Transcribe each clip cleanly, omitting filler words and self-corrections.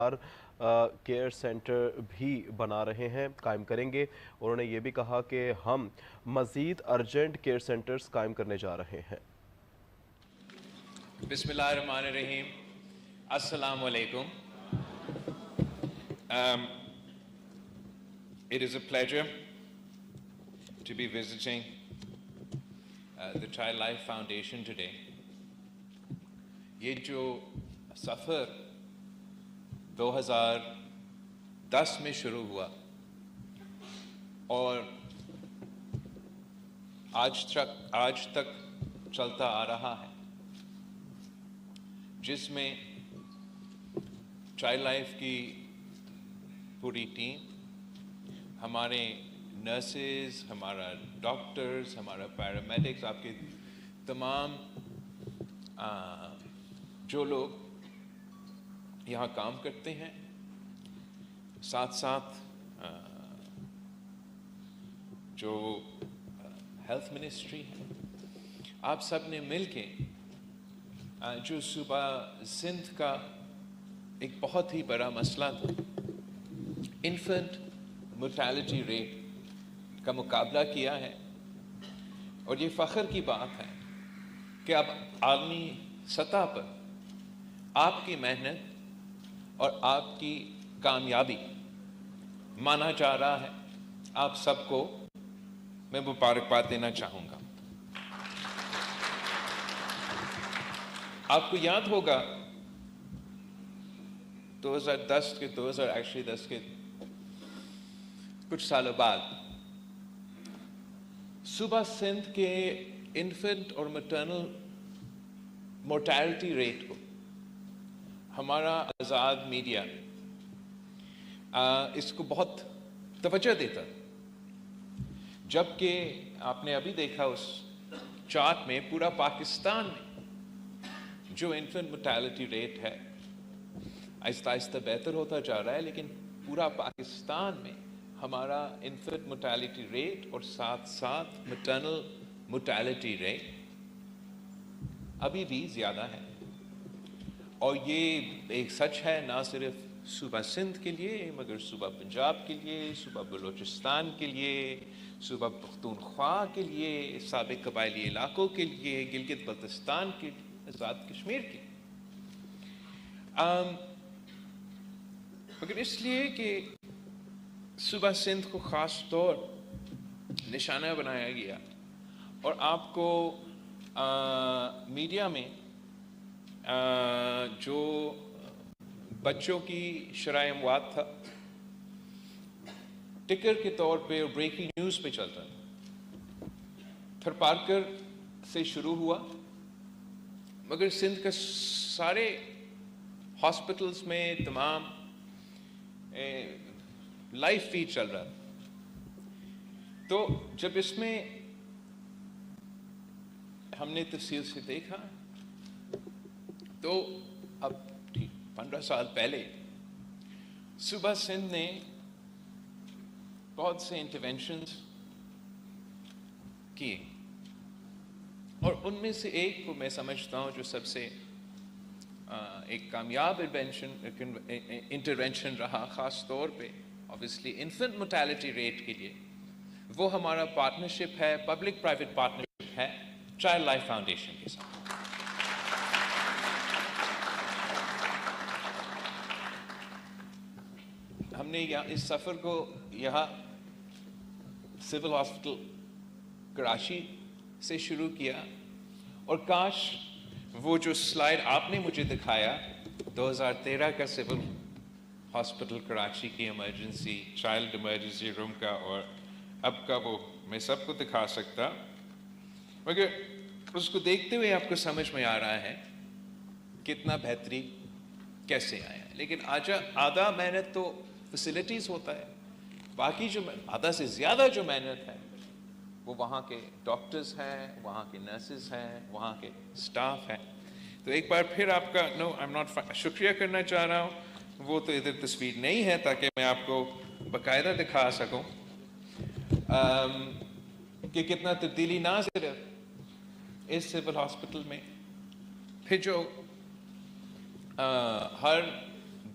Care centre بھی بنا رہے ہیں، قائم کریں گے۔ انہوں نے یہ بھی کہا کہ ہم مزید ارجنٹ کیئر سینٹرز قائم کرنے جا رہے ہیں۔ بسم اللہ الرحمن الرحیم۔ السلام علیکم۔ It is a pleasure to be visiting the Child Life Foundation today. یہ جو سفر 2010 میں شروع ہوا اور آج تک چلتا آ رہا ہے، جس میں چائلڈ لائف کی پوری ٹیم، ہمارے نرسز، ہمارا ڈاکٹرز، ہمارا پیرامیڈکس، آپ کے تمام جو لوگ یہاں کام کرتے ہیں، ساتھ ساتھ جو ہیلتھ منسٹری ہے، آپ سب نے مل کے جو صوبہ سندھ کا ایک بہت ہی بڑا مسئلہ تھا، انفنٹ مرٹیلٹی ریٹ کا مقابلہ کیا ہے۔ اور یہ فخر کی بات ہے کہ اب عالمی سطح پر آپ کی محنت اور آپ کی کامیابی مانا جا رہا ہے۔ آپ سب کو میں مبارکباد دینا چاہوں گا۔ آپ کو یاد ہوگا 2010 کے کچھ سالوں بعد صوبہ سندھ کے انفنٹ اور میٹرنل مورٹیلٹی ریٹ کو ہمارا آزاد میڈیا اس کو بہت توجہ دیتا، جبکہ آپ نے ابھی دیکھا اس چارٹ میں پورا پاکستان میں جو انفنٹ مورٹیلٹی ریٹ ہے آہستہ آہستہ بہتر ہوتا جا رہا ہے، لیکن پورا پاکستان میں ہمارا انفنٹ مورٹیلٹی ریٹ اور ساتھ ساتھ میٹرنل مورٹیلٹی ریٹ ابھی بھی زیادہ ہے۔ اور یہ ایک سچ ہے نہ صرف صوبہ سندھ کے لیے، مگر صوبہ پنجاب کے لیے، صوبہ بلوچستان کے لیے، صوبہ پختونخوا کے لیے، سابق قبائلی علاقوں کے لیے، گلگت بلتستان کے لیے، آزاد کشمیر کے لیے۔ مگر اس لیے کہ صوبہ سندھ کو خاص طور نشانہ بنایا گیا اور آپ کو میڈیا میں جو بچوں کی شرح اموات تھا، ٹکر کے طور پہ اور بریکنگ نیوز پہ چلتا تھر پارکر سے شروع ہوا، مگر سندھ کے سارے ہاسپٹلز میں تمام لائف فیڈ چل رہا تھا۔ تو جب اس میں ہم نے تفصیل سے دیکھا تو اب 15 سال پہلے صوبہ سندھ نے بہت سے انٹرونشنز کیے، اور ان میں سے ایک کو میں سمجھتا ہوں جو سب سے ایک کامیاب انٹرونشن رہا، خاص طور پہ obviously انفنٹ mortality ریٹ کے لیے، وہ ہمارا پارٹنرشپ ہے، پبلک پرائیویٹ پارٹنرشپ ہے چائلڈ لائف فاؤنڈیشن کے ساتھ۔ ہم نے اس سفر کو یہاں سول ہاسپٹل کراچی سے شروع کیا، اور کاش وہ جو سلائیڈ آپ نے مجھے دکھایا 2013 کا سول ہاسپٹل کراچی کی ایمرجنسی چائلڈ ایمرجنسی روم کا اور اب کا، وہ میں سب کو دکھا سکتا، مگر اس کو دیکھتے ہوئے آپ کو سمجھ میں آ رہا ہے کتنا بہتری کیسے آیا۔ لیکن آدھا محنت تو فیسلٹیز ہوتا ہے، باقی جو آدھا سے زیادہ جو محنت ہے وہ وہاں کے ڈاکٹرز ہیں، وہاں کے نرسز ہیں، وہاں کے سٹاف ہیں۔ تو ایک بار پھر آپ کا شکریہ کرنا چاہ رہا ہوں۔ وہ تو ادھر تصویر نہیں ہے تاکہ میں آپ کو باقاعدہ دکھا سکوں کہ کتنا تبدیلی نہ صرف اس سول ہاسپٹل میں، پھر جو ہر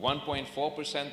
1.4%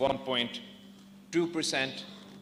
1.2%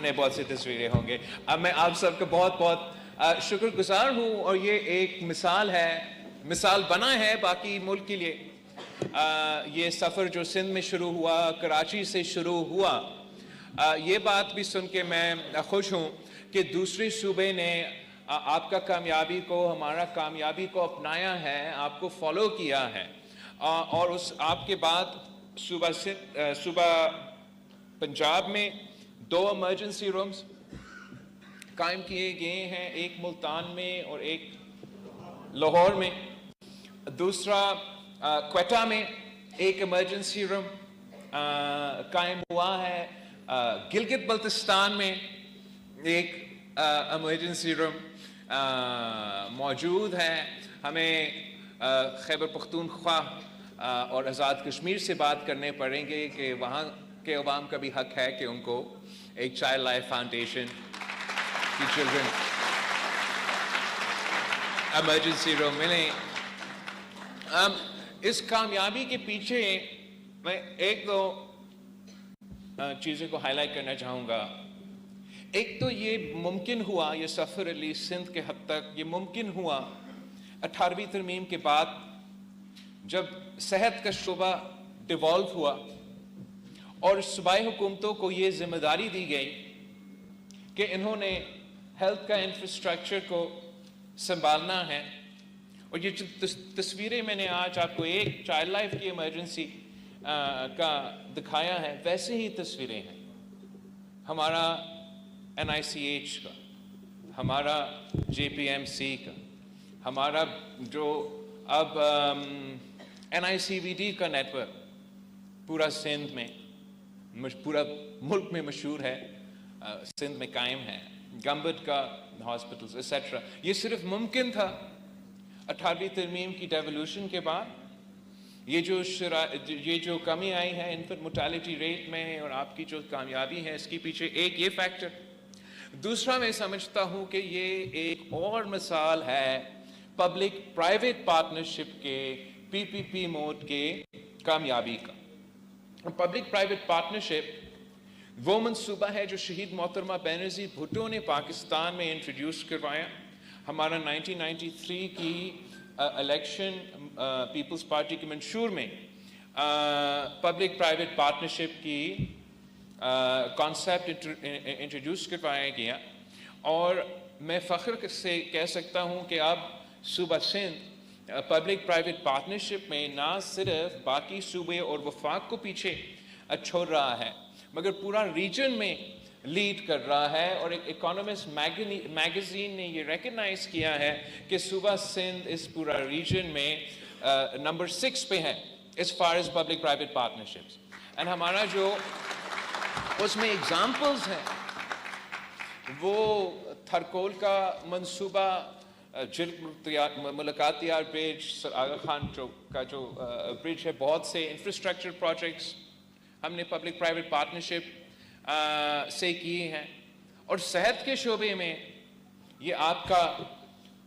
انہیں بہت سی تصویریں ہوں گے. اب میں آپ سب کا بہت بہت شکر گزار ہوں, اور یہ ایک مثال ہے, مثال بنا ہے باقی ملک کے لیے. یہ سفر جو سندھ میں شروع ہوا, کراچی سے شروع ہوا, یہ بات بھی سن کے میں خوش ہوں کہ دوسرے صوبے نے آپ کا کامیابی کو, ہمارا کامیابی کو اپنایا ہے, آپ کو فالو کیا ہے. اور اس آپ کے بعد صوبہ پنجاب میں 2 ایمرجنسی رومز قائم کیے گئے ہیں, ایک ملتان میں اور ایک لاہور میں. دوسرا کوئٹہ میں ایک ایمرجنسی روم قائم ہوا ہے. گلگت بلتستان میں ایک ایمرجنسی روم موجود ہے. ہمیں خیبر پختونخوا اور آزاد کشمیر سے بات کرنے پڑیں گے کہ وہاں کے عوام کا بھی حق ہے کہ ان کو ایک چائلڈ لائف فاؤنڈیشن کی چلڈرن ایمرجنسی روم ملیں. اس کامیابی کے پیچھے میں ایک دو چیزوں کو ہائی لائٹ کرنا چاہوں گا. ایک تو یہ ممکن ہوا, یہ سفر علی سندھ کے حد تک یہ ممکن ہوا 18ویں ترمیم کے بعد, جب صحت کا شعبہ ڈیوالو ہوا اور صوبائی حکومتوں کو یہ ذمہ داری دی گئی کہ انہوں نے ہیلتھ کا انفراسٹرکچر کو سنبھالنا ہے. اور یہ جو تصویریں میں نے آج آپ کو ایک چائلڈ لائف کی ایمرجنسی کا دکھایا ہے, ویسے ہی تصویریں ہیں ہمارا NICH کا, ہمارا JPMC کا, ہمارا جو اب NICVD کا نیٹ ورک پورا سندھ میں, پورا ملک میں مشہور ہے, سندھ میں قائم ہے, گمبٹ کا ہاسپٹلز ایسیٹرا. یہ صرف ممکن تھا 18ویں ترمیم کی ڈیولوشن کے بعد. یہ جو کمی آئی ہے انفنٹ mortality ریٹ میں اور آپ کی جو کامیابی ہے, اس کے پیچھے ایک یہ فیکٹر. دوسرا میں سمجھتا ہوں کہ یہ ایک اور مثال ہے پبلک پرائیویٹ پارٹنرشپ کے PPP موڈ کے کامیابی کا. پبلک پرائیویٹ پارٹنرشپ وہ منصوبہ ہے جو شہید محترمہ بینظیر بھٹو نے پاکستان میں انٹروڈیوس کروایا. ہمارا 1993 کی الیکشن پیپلز پارٹی کے منشور میں پبلک پرائیویٹ پارٹنرشپ کی کانسیپٹ انٹروڈیوس کروایا گیا. اور میں فخر سے کہہ سکتا ہوں کہ اب صوبہ سندھ پبلک پرائیویٹ پارٹنرشپ میں نہ صرف باقی صوبے اور وفاق کو پیچھے چھوڑ رہا ہے, مگر پورا ریجن میں لیڈ کر رہا ہے. اور ایک اکانومسٹ میگزین نے یہ ریکگنائز کیا ہے کہ صوبہ سندھ اس پورا ریجن میں نمبر 6 پہ ہے as far as public private partnerships. and ہمارا جو اس میں ایگزامپلز ہیں وہ تھرکول کا منصوبہ, ملاقات یار برج, آغا خان کا جو برج ہے, بہت سے انفراسٹرکچر پروجیکٹس ہم نے پبلک پرائیویٹ پارٹنرشپ سے کیے ہیں. اور صحت کے شعبے میں یہ آپ کا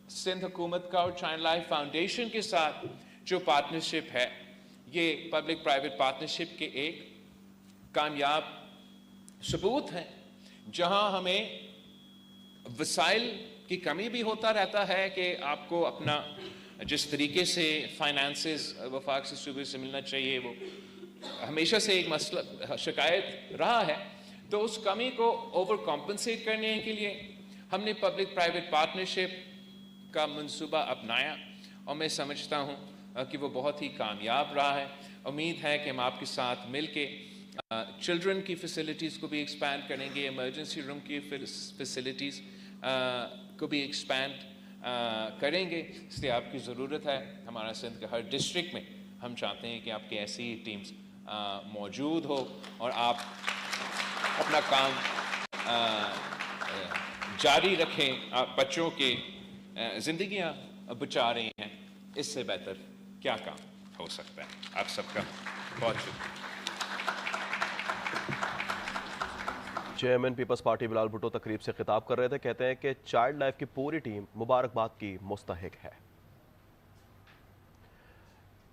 سندھ حکومت کا اور چائلڈ لائف فاؤنڈیشن کے ساتھ جو پارٹنرشپ ہے, یہ پبلک پرائیویٹ پارٹنرشپ کے ایک کامیاب ثبوت ہے. جہاں ہمیں وسائل کی کمی بھی ہوتا رہتا ہے کہ آپ کو اپنا جس طریقے سے فائنانسز وفاق سے صوبے سے ملنا چاہیے وہ ہمیشہ سے ایک مسئلہ شکایت رہا ہے, تو اس کمی کو اوور کمپنسیٹ کرنے کے لیے ہم نے پبلک پرائیویٹ پارٹنرشپ کا منصوبہ اپنایا. اور میں سمجھتا ہوں کہ وہ بہت ہی کامیاب رہا ہے. امید ہے کہ ہم آپ کے ساتھ مل کے چلڈرن کی فیسلٹیز کو بھی ایکسپینڈ کریں گے, ایمرجنسی روم کی فیسلٹیز کو بھی ایکسپینڈ کریں گے. اس لیے آپ کی ضرورت ہے. ہمارا سندھ کے ہر ڈسٹرکٹ میں ہم چاہتے ہیں کہ آپ کی ایسی ٹیمز موجود ہو اور آپ اپنا کام جاری رکھیں. آپ بچوں کے زندگیاں بچا رہے ہیں, اس سے بہتر کیا کام ہو سکتا ہے. آپ سب کا بہت شکریہ. چیئرمین پیپلز پارٹی بلال بھٹو تقریب سے خطاب کر رہے تھے. کہتے ہیں کہ چائلڈ لائف کی پوری ٹیم مبارکباد کی مستحق ہے.